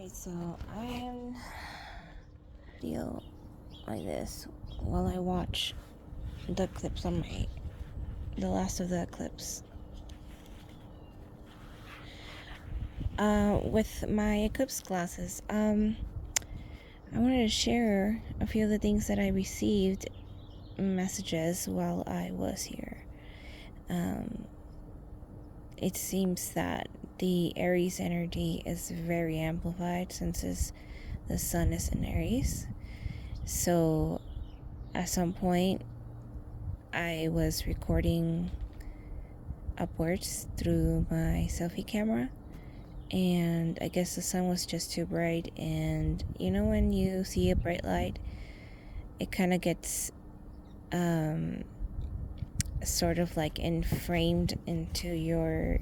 Alright, so I'm deal like this while I watch the Eclipse on the last of the Eclipse. With my Eclipse glasses, I wanted to share a few of the things that I received messages while I was here. It seems that the Aries energy is very amplified since the sun is in Aries. So at some point I was recording upwards through my selfie camera, and I guess the sun was just too bright, and you know when you see a bright light, it kind of gets sort of like framed into your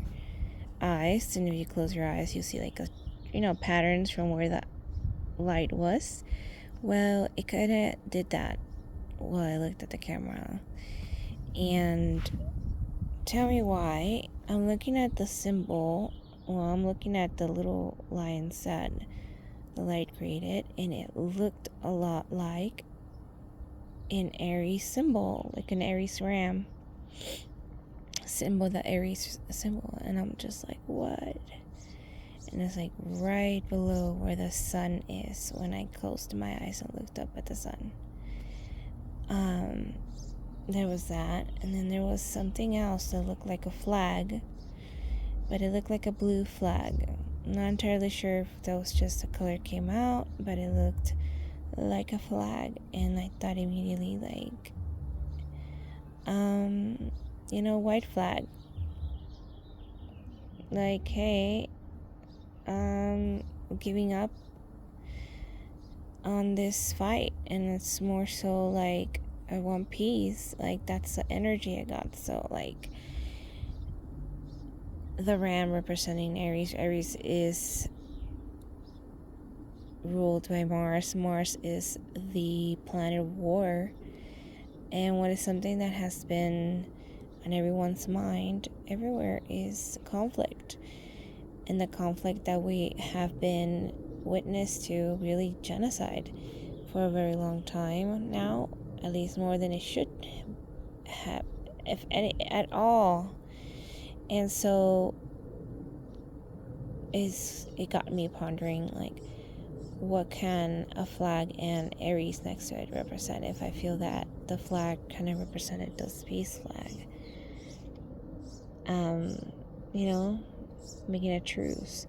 eyes, and if you close your eyes you see like patterns from where that light was. Well, it kind of did that while I looked at the camera. And tell me why. I'm looking at the symbol. Well, I'm looking at the little lines that the light created, and it looked a lot like an Aries symbol, like an Aries ram symbol, the Aries symbol. And I'm just like, what? And it's like right below where the sun is when I closed my eyes and looked up at the sun. There was that, and then there was something else that looked like a flag, but it looked like a blue flag. I'm not entirely sure if that was just the color came out, but it looked like a flag, and I thought immediately like, white flag. Like, hey, giving up on this fight, and it's more so like I want peace. Like, that's the energy I got. So like the ram representing Aries. Aries is ruled by Mars. Mars is the planet of war, and what is something that has been on everyone's mind everywhere is conflict. And the conflict that we have been witness to, really genocide, for a very long time now, at least more than it should have, if any at all. And so it got me pondering, like, what can a flag and Aries next to it represent? If I feel that the flag kind of represented the space flag, making a truce.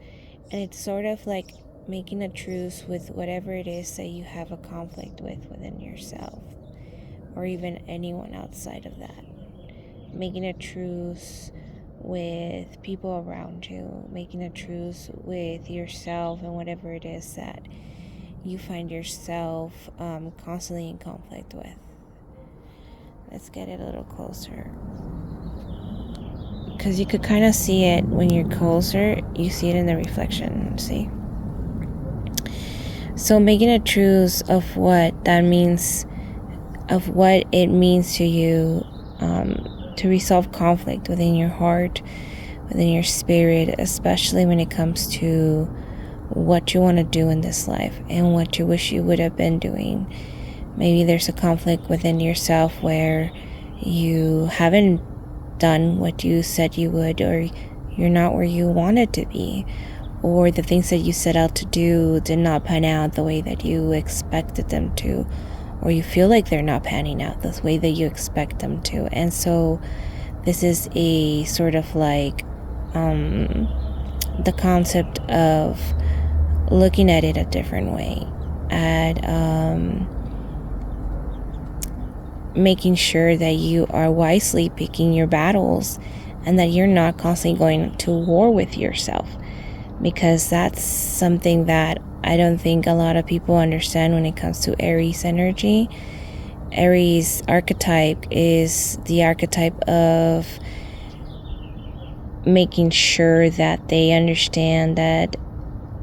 And it's sort of like making a truce with whatever it is that you have a conflict with within yourself, or even anyone outside of that. Making a truce with people around you, making a truce with yourself and whatever it is that you find yourself constantly in conflict with. Let's get it a little closer, because you could kind of see it when you're closer. You see it in the reflection, see? So making a truce of what that means, of what it means to you, to resolve conflict within your heart, within your spirit, especially when it comes to what you want to do in this life and what you wish you would have been doing. Maybe there's a conflict within yourself where you haven't done what you said you would, or you're not where you wanted to be, or the things that you set out to do did not pan out the way that you expected them to, or you feel like they're not panning out the way that you expect them to. And so this is a sort of like the concept of looking at it a different way, at making sure that you are wisely picking your battles, and that you're not constantly going to war with yourself, because that's something that I don't think a lot of people understand when it comes to Aries energy. Aries archetype is the archetype of making sure that they understand that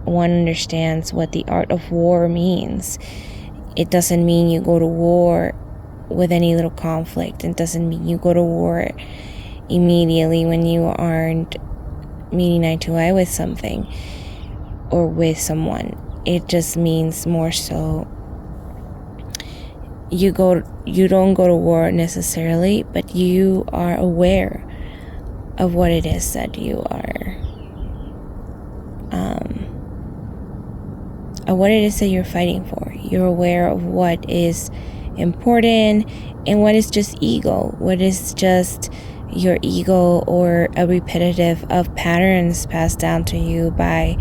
one understands what the art of war means. It doesn't mean you go to war with any little conflict. It doesn't mean you go to war immediately when you aren't meeting eye to eye with something. or with someone. It just means more so you don't go to war necessarily, but you are aware of what it is that you are of what it is that you're fighting for. You're aware of what is important and what is just ego, what is just your ego or a repetitive of patterns passed down to you by,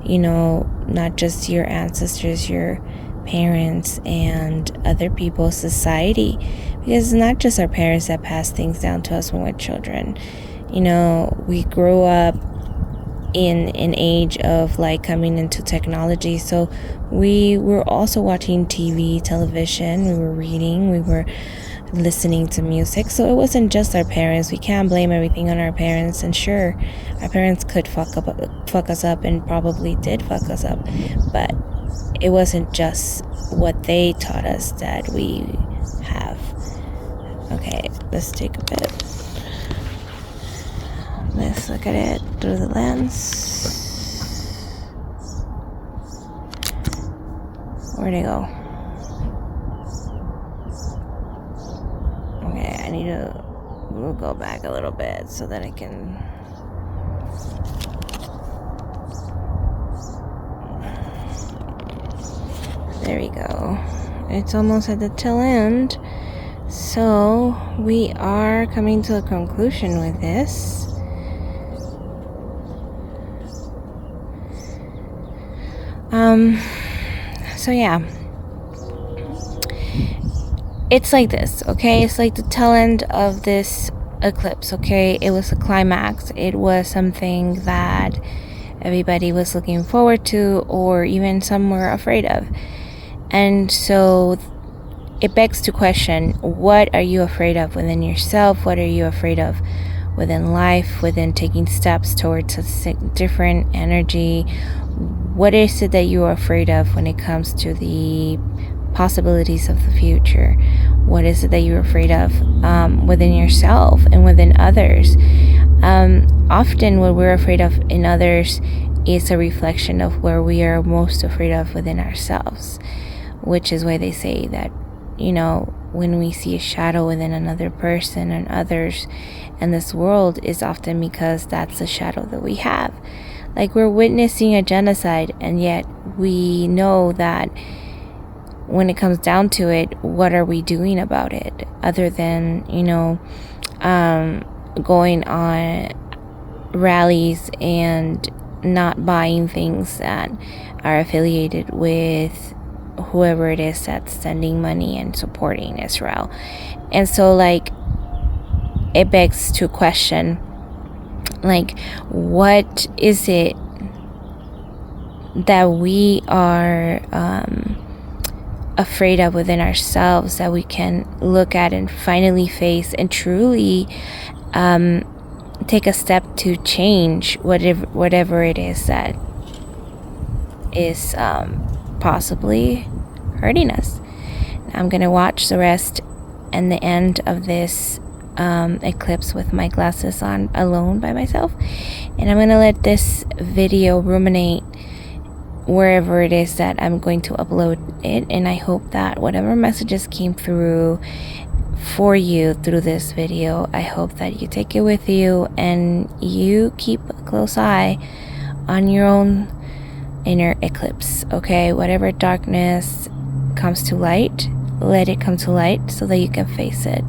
not just your ancestors, your parents and other people, society, because it's not just our parents that pass things down to us when we're children. We grow up in an age of like coming into technology, so we were also watching television, we were reading, we were listening to music. So it wasn't just our parents. We can't blame everything on our parents. And sure, our parents could fuck us up and probably did fuck us up, but it wasn't just what they taught us that we have. Okay, let's take a bit. Let's look at it through the lens. Where'd it go? Okay, we'll go back a little bit so that I can... There we go. It's almost at the tail end. So we are coming to a conclusion with this. So yeah, it's like this, okay? It's like the tail end of this eclipse, okay? It was a climax. It was something that everybody was looking forward to, or even some were afraid of. And so it begs to question, what are you afraid of within yourself? What are you afraid of within life, within taking steps towards a different energy? What is it that you are afraid of when it comes to the possibilities of the future? What is it that you're afraid of within yourself and within others? Often what we're afraid of in others is a reflection of where we are most afraid of within ourselves, which is why they say that, when we see a shadow within another person and others in this world, is often because that's a shadow that we have. Like, we're witnessing a genocide, and yet we know that when it comes down to it, what are we doing about it other than, going on rallies and not buying things that are affiliated with whoever it is that's sending money and supporting Israel. And so, like, it begs to question, like, what is it that we are afraid of within ourselves that we can look at and finally face and truly take a step to change whatever it is that is possibly hurting us. I'm gonna watch the rest and the end of this eclipse with my glasses on, alone by myself, and I'm gonna let this video ruminate wherever it is that I'm going to upload it. And I hope that whatever messages came through for you through this video, I hope that you take it with you and you keep a close eye on your own inner eclipse, okay? Whatever darkness comes to light, let it come to light so that you can face it.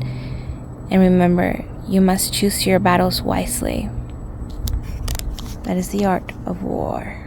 And remember, you must choose your battles wisely. That is the art of war.